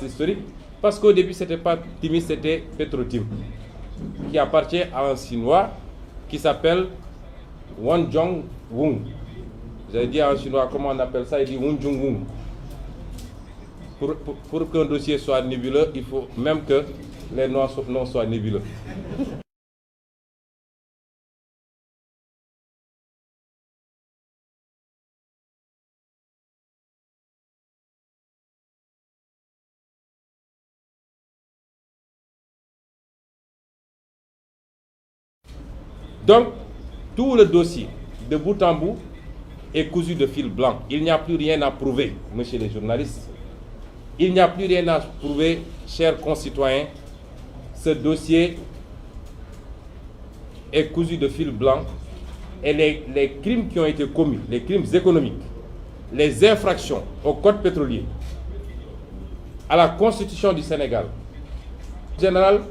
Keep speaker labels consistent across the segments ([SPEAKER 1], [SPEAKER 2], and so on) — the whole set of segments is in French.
[SPEAKER 1] historique, parce qu'au début, c'était pas Timis, c'était Petrotim, qui appartient à un Chinois qui s'appelle Wang Jong-wung. Vous avez dit en chinois, comment on appelle ça? Il dit Wang Jong-wung. Pour qu'un dossier soit nébuleux, il faut même que les noms soient nébuleux. Donc, tout le dossier, de bout en bout, est cousu de fil blanc. Il n'y a plus rien à prouver, messieurs les journalistes. Il n'y a plus rien à prouver, chers concitoyens. Ce dossier est cousu de fil blanc et les crimes qui ont été commis, les crimes économiques, les infractions au code pétrolier, à la Constitution du Sénégal, général,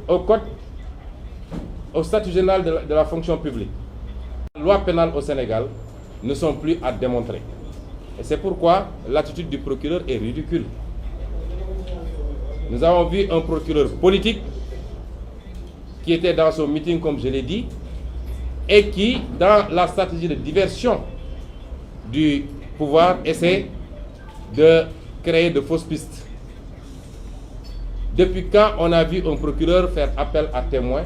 [SPEAKER 1] au statut général de la fonction publique, la loi pénale au Sénégal ne sont plus à démontrer. Et c'est pourquoi l'attitude du procureur est ridicule. Nous avons vu un procureur politique qui était dans son meeting, comme je l'ai dit, et qui, dans la stratégie de diversion du pouvoir, essaie de créer de fausses pistes. Depuis quand on a vu un procureur faire appel à témoins?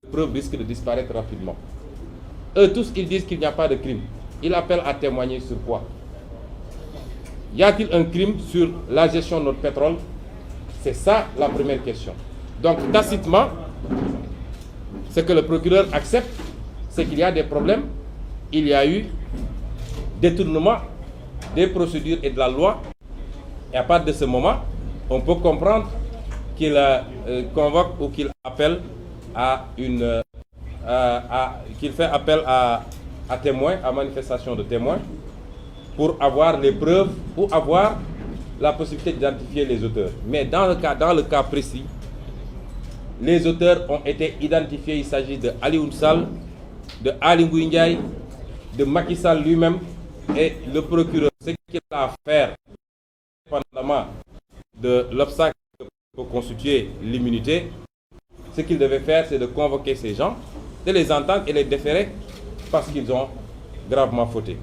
[SPEAKER 1] La preuve risque de disparaître rapidement. Eux tous, ils disent qu'il n'y a pas de crime. Ils appellent à témoigner sur quoi? Y a-t-il un crime sur la gestion de notre pétrole? C'est ça la première question. Donc, tacitement, ce que le procureur accepte, c'est qu'il y a des problèmes. Il y a eu détournement des procédures et de la loi. Et à partir de ce moment, on peut comprendre qu'il convoque ou qu'il appelle qu'il fait appel à témoins, à manifestation de témoins, pour avoir les preuves ou avoir la possibilité d'identifier les auteurs. Mais dans le cas précis, les auteurs ont été identifiés. Il s'agit de Alioune Sall, de Aly Ngouille Ndiaye, de Macky Sall lui-même, et le procureur. Ce qu'il a à faire, indépendamment de l'obstacle que peut constituer l'immunité, ce qu'il devait faire, c'est de convoquer ces gens, de les entendre et les déférer parce qu'ils ont gravement fauté.